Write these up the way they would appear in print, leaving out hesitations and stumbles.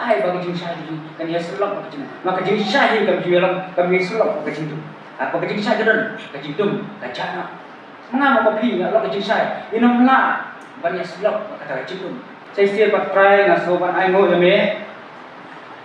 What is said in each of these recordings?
ai bagi jing syah di kan ya selok bagi jing maka jing syah kan jualan kami selok bagi jing tu apa bagi jing syah kan bagi jing ka jana mengapa kopi ya lo bagi jing syah inom la bagi selok kata bagi jing tu saya siap try na soban ai ngo ya me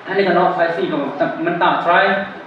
ani kan ok sai si ko mentang try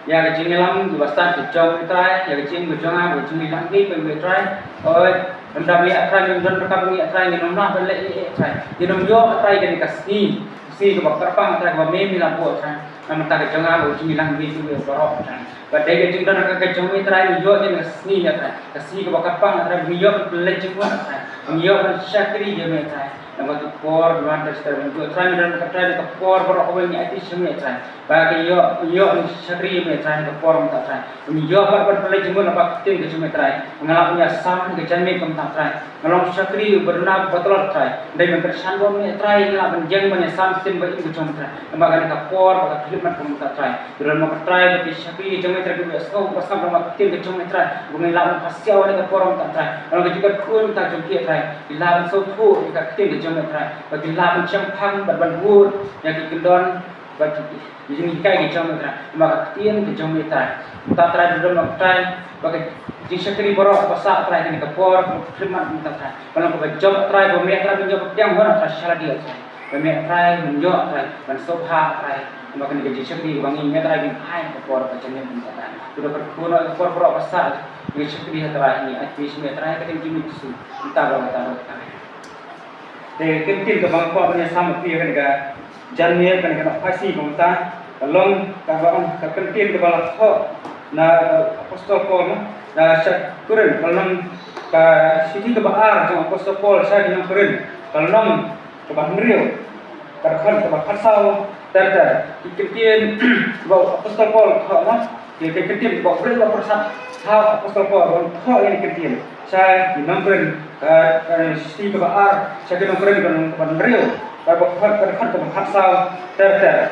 ya cái chuyện làm thì bắt đầu từ trong try ya cái chuyện của trong ao của chúng mình đăng ký về try rồi đâm ra mình try mình đâm ra mình try mình nông ra bên lệ try thì nông vô try cái này si cái bậc terpang try cái meme làm buat try nằm tại cái trong ao của chúng mình đăng ký về bảo try và đây cái chuyện đó là cái trong mình try mình vô cái si ya try cái si cái bậc terpang try mình vô bên lệ chúng try mình vô bên syakri je mình try nama tu por luar terus untuk try dan try ke por berapa banyak itu semua try bagi yo syakri me try ke por minta try kami yo apa pelai jemur apa tim ke semua try mengalap punya sam ke jamin ke minta try ngalap syakri berenang betul try dari mempersan bom me try ngalap menjeng banyak sam tim bagi ke semua try lembaga ke por bagi khidmat ke minta try dalam mau try bagi syakri jamin try ke sekolah pasal lembaga tim ke semua try mengalap pasiau ke por minta try kalau kita kun tak jumpa try ilap sofu ke tim ke bagi lapan campang berbangun yang dikendon bagi ini kai ke jom metra maka tian ke jom metra tak try dalam nak try bagi disakri borok pasak try ke por khidmat minta try kalau ke jom try metra menjawab yang mana try salah dia try metra menjawab try dan sobha try maka ni disakri bangi metra ke hai ke por macam ni minta try sudah berkuno por borok pasak disakri try ini advis metra ke tim itu minta berapa để cái tiền của bang qua bên sang một phía cái này dân miền cái này phải xí của ta long các bạn các cái tiền của bang họ na apostol Paul na sa Korin kalau ka sini ke bahar trong apostol Paul sa di Korin kalau long ke bang Rio terkhan ke bang Sau ter cái tiền của apostol Paul họ nó thì cái tiền của bang Rio persat how apostol Paul họ yang cái tiền saya di Korin si ke bahar saya di Korin ke bang Rio terkhan ke bang Sau ter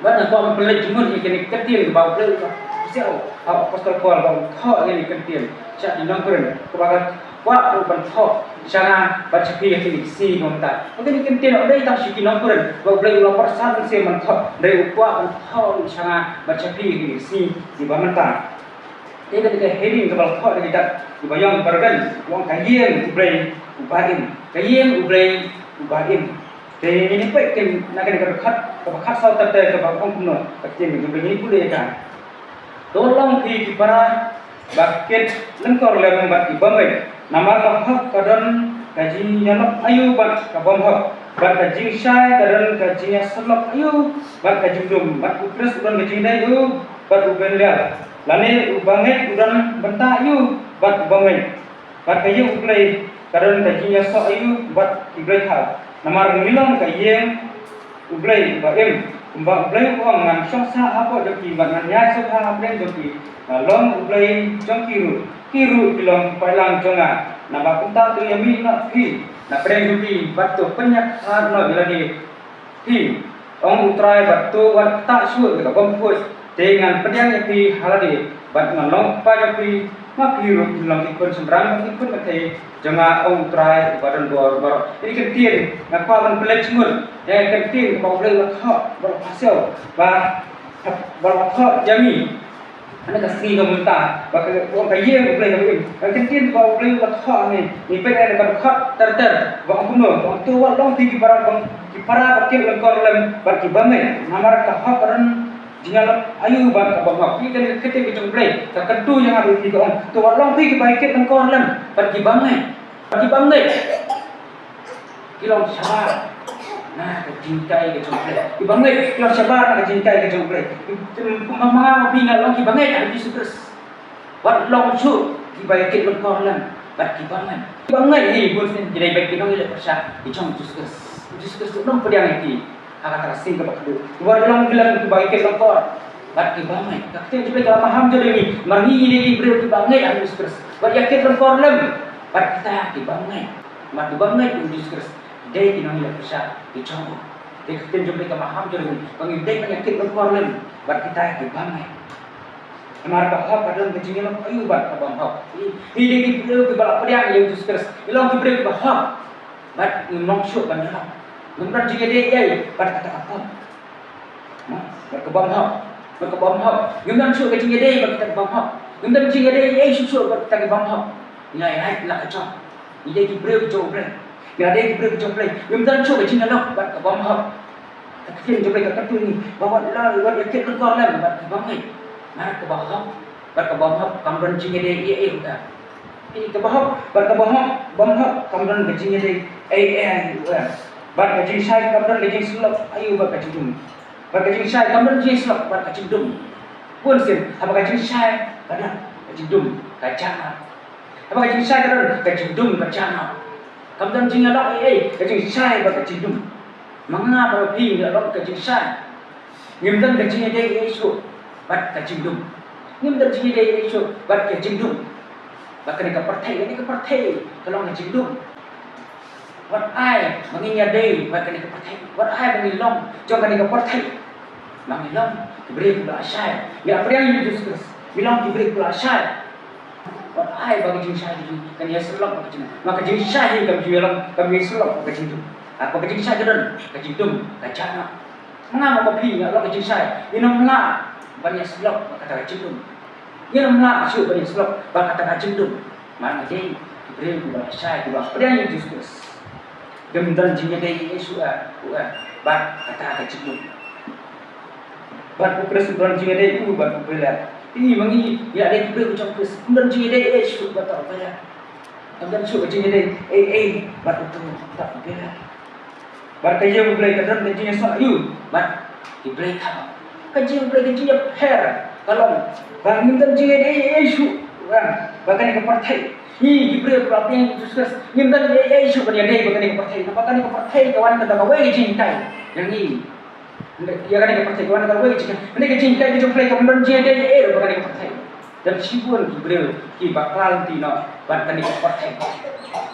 banyak orang pelaj jemur ini kecil ke bawah pelaj siapa apostol Paul bang kau ini kecil saya di Korin kebagai waktu bang kau jangan baca pilih si kontak mungkin kecil ada yang tak sih di Korin bawah pelaj ulang persan si bang kau dari upah bang kau jangan baca pilih si di bawah mentah ini ketika heading ke bawah kau kita dibayang bergan uang kajian ubahin thì những cái tiền là cái khách sau tập thể các bạn không cũng nói các tiền mình dùng những cái kan tolong di para bakit lengkor lem bat di bamai nama mahak kadan kaji nyalok ayu bat kabam hak bat kaji syai kadan kaji selok ayu bat kaji dum bat ukres udan kaji dai ayu bat uben lia lani ubanget udan benta ayu bat bamai bat kaji uklei kadan kaji sok ayu bat iblai hal nama ngilang kayeng ublai ba em ba ublai ko ngan sok sa apa joki ba ngan ya sok ha ublai joki long ublai jong kiru kilong pailang jonga na ba kunta tu yami na ki na preng joki batu penyak no bila di ki ong utrai batu wat ta su ka bom put dengan pedang yaki haladi bat ngan long pa joki ma kiru kilong ikun sembrang ikun kate jangan ông trai badan bor ini kecil ngapa ban pelaj jemur yang kecil bau boleh lakha bau hasil bau lakha jami ana kasih ke mentah baka orang kaya boleh kawin yang kecil bau boleh lakha ni pen ada lakha ter bau kuno bau tua long tinggi para bakil lengkor lem bagi bame namar ka karan jingal ayu ban ka bang ki kan kete ki jumplay ka kedu yang ada di orang tu long pi ki baik lengkor lem bagi bame kilong sabar nah kejingkai ke jumplay ki bangai kilong sabar nak kejingkai ke jumplay mga pingal long ki bangai ada Jesus wat long su ki baik lengkor lem bagi bangai ni pun jadi baik kita ile persa di trong Jesus tu nong pediang iki agak terasing ke bakdu luar long bilang ki baik lengkor bagi bangai kakek juga kalau paham jadi ni marni ini beri ki bangai ada Jesus wat yakin lengkor lem bat kita di bangai pun Jesus dia tinang ile persa di trong dia kita jumpa ke paham jadi ni bagi dia penyakit lengkor lem bat kita di bangai Amar bahwa pada kecilnya long ayu bat kabam hak. Ini kita balap pediang yang Jesus ilong kita bahwa bat long syuk ban hak. Ngembran jika dia bat kata apa. Bat ka bom hop. Bat ka bom hop. Ngim dan su ka jing ide bat ka bom hop. Ngim dan jing ide ai su bat ka bom hop. Ngai hai la ka chong. Ide ki breu jo breu. Ya de ki breu jo breu. Ngim dan su ka jing alok bat ka bom hop. Tak kira jo breu ka tu ni. Bawa la wat ya ket kor la bat ka bom hai. Mar ka bom hop. Bat ka bom hop kam dan jing ide ai udah. Ini ka bom hop, bat ka bom hop kam dan ka jing ide ai udah. Bat ka jing sai kam dan ka jing sulap ayu bat ka jing. Bat ka jing sai kam dan jing sulap bat ka jing dum. Pun sin, apa ka jing sai kadang ka jing dum ka jana. Apa ka jing sai kadang ka jing dum ka jana. Kam dan jing alok ai ka jing sai bat ka jing dum. Manga ba pi ni alok ka jing sai. Ngim dan ka jing ide ai su bat ka jing dum. Ngim dan jing ide ai su bat ka jing dum. Bat ka ni ka partai kalau ka jing dum. Wat ai menginya dei wat kani ka partai. Wat ai mengilong jong kani ka partai. Mengilong diberi pula asyai. Ya apa yang Yesus bilang diberi pula asyai. Wat ai bagi jing syai itu kan ya selok ka jing. Maka jing syai ka bilang ka selok ka jing. Apa ka jing syai kadon ka jing dum ka jana. Mengapa kopi ya lo ka jing syai. Inom la banyak selok kata ka jing dum. Inom la su banyak selok kata ka jing dum. Mana dei diberi pula asyai dua. Apa yang Yesus Gemdan jingnya dei Yesus bat kata ka jing dum. Bat ku Kristus dan jingnya dei ku bat ku bela. Ini mangi ya dei ku jong Kristus dan jingnya dei Yesus bat ta bela. Dan su jingnya dei bat ku ta bela. Bat ka ye bela ka dan jingnya sa yu bat di bela ka. Ka jing bela jingnya per kalau bangin dan jingnya dei Yesus bahkan ka partai. Hi bela berarti Yesus ngim dan Yesus ban ya dei bahkan ka partai. Bahkan ka partai kawan ka ka we jing tai. Yang ini ya kan ka partai kawan ka we jing. Ini ka jing tai jong play ka dan jing dei bahkan ka partai. Dan sibun bela ki bakal tino bahkan ka partai.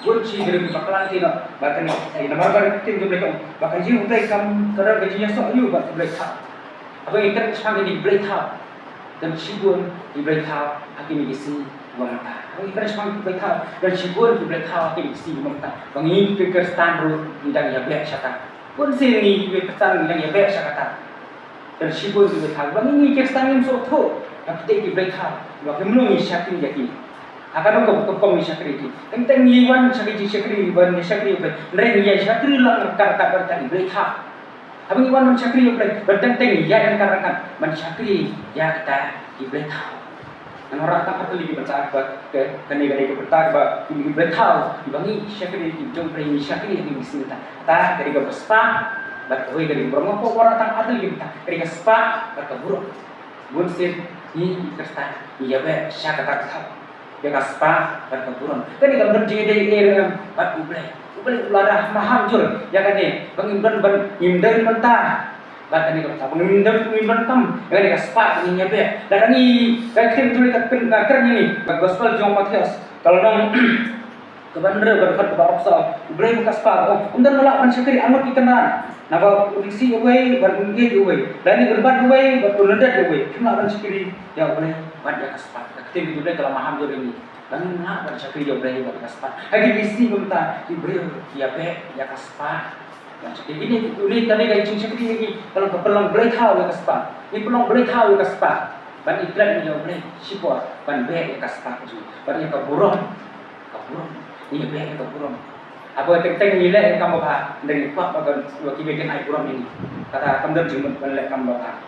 Kunci dari bakalan tino bahkan ka nomor kan tim jong play bahkan jing play kam kadang gajinya so yu bahkan play ka. Apa ikan sang di play ka. Dan sibun di play ka hakim isi mata. Ang ikan sang play ka dan sibun di play ka hakim isi mata. Bangi pikir stand ru ndang ya bek syata. Pun sini pikir stand ndang ya bek syata. Dan sibun di play ka bangi pikir stand nim so tho. Ang kita di play ka bahkan menungi syakri yaki. Akan ko ko syakri ki. Teng yiwan syakri syakri ban syakri ban. Ren ya syakri lang kata di play ka. Abang iwan man syakri yung play, berteng-teng ya yang karangan man syakri ya kita iblet tahu. Ang orang tak patut lagi bertak ke kani-kani ke bertak ba iblet tahu. Ibangi syakri jom play ni syakri yang mesti kita. Ta dari ke bespa, berkoi dari burung apa orang tak patut lagi kita. Dari ke spa berkeburu. Bun sih ni kertas iya be syakata tahu. Dia ke spa berkeburu. Kani kalau berjadi yang berkublai. Balik ulara maham jur ya kan ni pengimban ngimdan mentah bahkan ni kata pengimdan tam ya kan ni spa ni nyabe dan ni kan tu dekat kerja ni gospel jong Matius kalau nang kebandre berkat baroksa boleh muka spa undan melak mensyukuri amat ikana naba udisi uwe berungge uwe dan ni berbat uwe berundat uwe cuma mensyukuri ya boleh buat ya spa ketika itu kalau maham jur ini dan nak bersyukur dia boleh buat kaspa. Lagi misi minta diberi dia be ya kaspa. Yang seperti ini tadi dari cincin ini kalau pelong boleh tahu ya kaspa. Ini pelong boleh tahu ya kaspa. Ban iklan dia boleh sipor ban be ya kaspa tu. Ban yang keburung. Ini be yang keburung. Apa teng nilai kamu bah dari kuat bagan bagi bagian air burung ini. Kata kamu jemput balik kamu bah.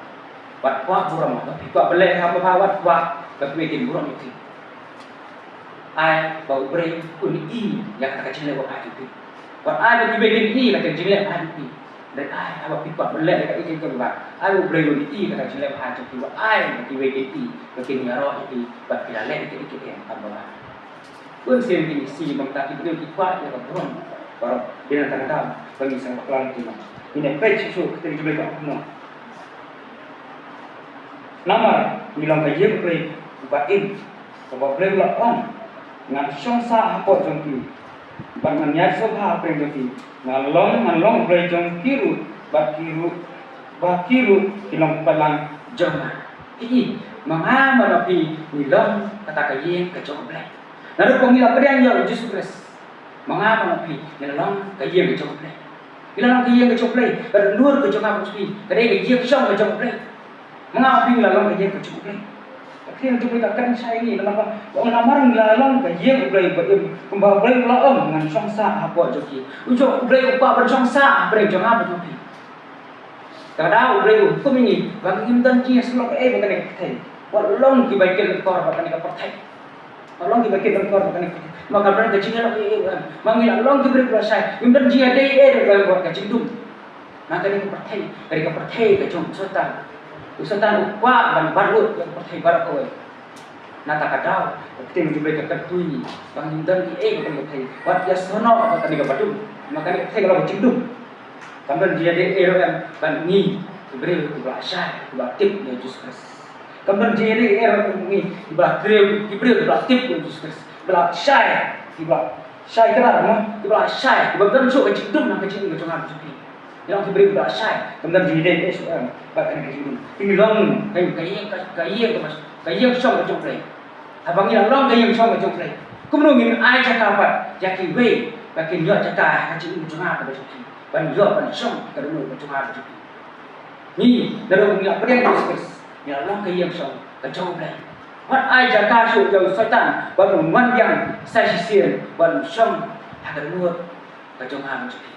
Wat kuat burung. Tapi kuat balik kamu bah wat kuat bagi bagian burung itu. Ai bau beri uni yang kata kecil lewat itu. Buat ai bagi bagian i kata kecil lewat itu. Dan ai apa pipa belak dekat ikan keluar. Ai bau beri uni kata kecil lewat itu. Buat ai bagi bagian i bagi nyaro itu buat pilalek itu yang tambah. Pun sendiri si mengtak itu kuat yang burung. Baru dia nak tahu bagi sang pelan itu. Ini page susu kita cuba kat semua. Nama bilang kajian beri bain. Sebab beri belakang. Ngan syongsa hapot jongki bat ngan nyat sobha prem jongki ngalong bre jongkiru bat kiru kilong palang joma i manga manapi nilong kata kayen ke jong ble naru pamila pedang yo Jesus Christ manga manapi nilong kayen ke jong ble Bila long ke yang ke chok play, pada nur ke chok apa pi, kadai ke yang song ke chok play. Mengapa pi la long ke yang ke chok play? Tapi yang chok play takkan saya ni, nama orang namar la long ke yang play, kembang play la dengan song sa apa joki. Ujo play apa ber song sa, play jong apa joki. Kadang play ko mini, bang imdan ki selok bukan thai. Wat long ki baikkan kor bukan ka perthai. Long ki baikkan kor bukan maka berang kecing lah manggil long ki beri perasaan imdan jia dei buat kecing tu maka ni perthai dari ka perthai ke jom sultan upwa dan barut yang perthai barak kau nata kadau keting jumlah ka katui bang imdan ki bukan perthai wat ya sono kata ni ka batu maka ni perthai kalau kecing tu kamban jia dei kan ni beri perasaan tip ya Jesus kamban jia dei ni beri tip ya Jesus belak syai tiba syai kena mo tiba syai tiba dan so kecil dum nak kecil ke jangan sepi yang diberi belak syai kemudian di dek bahkan kecil ini long kayak mas kayak song ke jomplay abang yang long kayak song ke jomplay kemudian ai cakap apa jadi we bakin yo cakap kecil ke jangan ke sepi ban yo ban song ke dulu ke jangan sepi ni dalam ni apa yang diskus yang long kayak song ke jomplay Wat ai jaga su jauh setan, baru wan yang saya sisir, baru som agar nuat kacung ham jadi.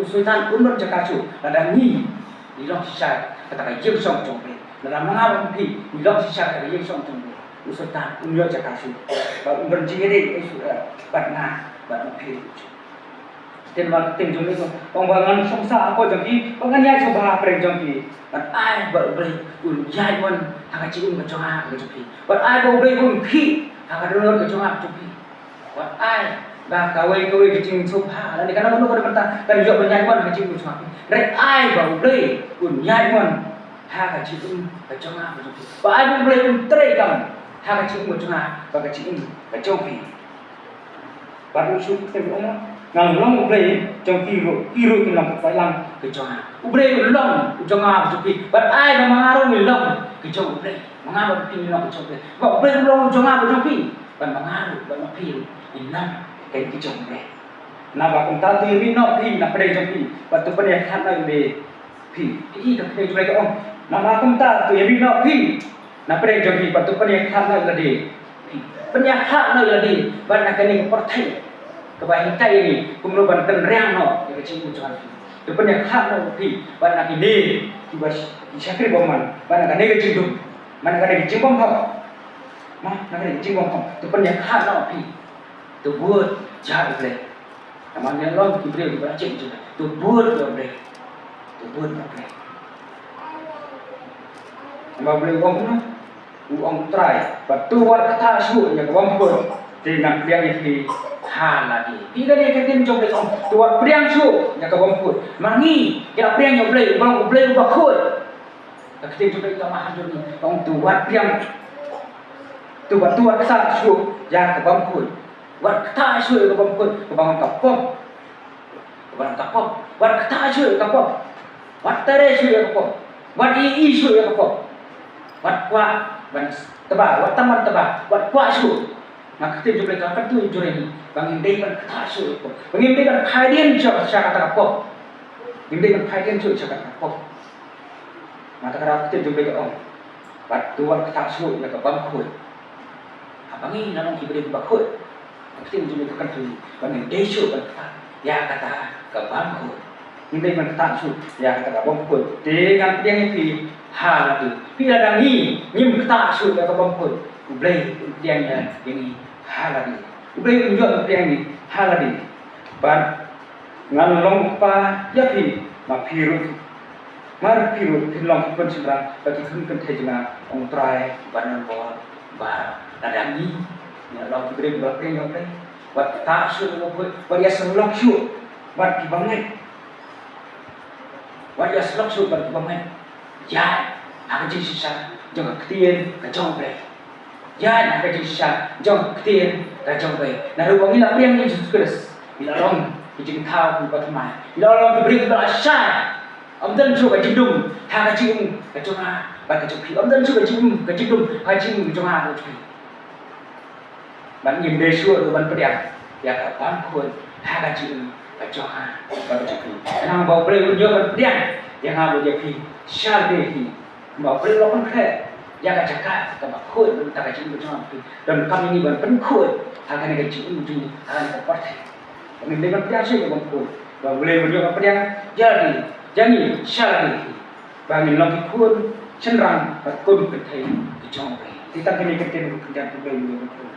Setan pun jaga su, ada ni di long sisa kata kaya som jompe, ada mengapa pi di long sisa kata kaya som jompe. Setan pun jaga su, baru berjiri batna baru pi. Dan waktu jompe tu, pembangunan songsa apa jompe, penganiaya sobat apa jompe. But ai baru beri jai pun agak cium ke congah ke cupi. But ai baru beri pun pi agak dulu ke congah cupi. But ai dah kawai ke cium sopa. Dan karena mana kau berkata kan jauh berjai pun agak cium ke congah. Dan ai baru beri pun jai pun agak cium ke congah ke cupi. But ai baru beri pun terai kam agak cium ke congah agak cium ke cupi. Baru sup kita berumur. Ngang long ublay trong kiro ki long phải lang ke chong ublay long chong a chupi but ai na mangaro ni long ke chong ublay mangaro pi long ke chong ublay ba ublay long chong a chupi ban mangaro ban pi in nam ke chong ublay na ba kung ta ti ri no pi na pre chong pi ba tu pa ne khat na be pi i ka pre ublay ka ong na ba kung ta tu ri no pi na pre chong pi ba tu pa ne khat na la de pi pa ne khat na la de ba na ka ni por thai kebaik kita ini kemudian banten reang no yang kecil ucapan depan yang hak no pi banyak ini dibas disakri boman banyak kan kecil tu mana kan kecil bom hak mah nak kecil bom hak depan yang hak no pi tu buat jahat boleh namanya long diberi dibaca juga tu buat boleh tu buat boleh apa boleh bom no uang try batu war kata suruh yang bom pun dengan dia ini hal lagi. Bila dia kata macam ni, tuan priang su, yang kau buat, mangi, kira priang yang boleh, orang boleh ubah kod. Kata dia macam ni, mahal tu ni, orang tuan priang, tuan kata su, yang kau buat, buat kata su yang kau buat, kau bangun kapok, buat kata su yang kapok, buat tere su yang kapok, buat su yang kapok, buat kuat, tebak, buat taman tebak, buat kuat su. Maka kita juga kata tu jureni, bangindaikan ketasu, bangindaikan kaidian juga kata kapok, bangindaikan kaidian juga kata kapok. Maka kita juga kata batuan ketasu yang kebangkut, abangi namun diberi kebangkut, kita juga kata tu bangindai juga kata, ya kata kebangkut, bangindaikan ketasu, ya kata kebangkut. Dengan dia ini hal itu, bila ada ni ketasu yang kebangkut, boleh dia ini. Haladi, ublay unjuk yang ini haladi, ban ngalong pa yapi mapirut, marpirut hilong pun seberang bagi kun tejna ong try banan bawa bah nadani, ya long beri berapa yang ublay, buat tak sur buat ya selok sur, buat dibangun, buat ya selok sur buat dibangun, ya apa jenis sisa jangan ketien kacau ublay. Ya, nak kerja sisa, jom ketir, jom baik. Nah, ruang ini apa yang Yesus Kristus? Bila orang dijadi tahu buat teman, bila orang diberi kebenaran, om dan juga jidum, hak jidum, kacuma, baca cuci. Om dan juga jidum, hak jidum, kacuma, cuci. Ban yang desu, ban pediak, ya kapan pun, hak jidum, Kacohan baru jadi. Karena bawa beli unjuk berdiam, jangan boleh jadi syarbi. Bawa beli lokan kek, jangan cakap, tak bakut, tak kacau macam tu. Dan kami ni berpenkut, akan kacau unjuk, akan kepartai. Kami dengan biasa dengan pun, bawa beli unjuk berdiam, jadi syarbi. Bagi lagi kun cenderang berkut ketai kacau. Kita kini kerja kerja tu beli unjuk.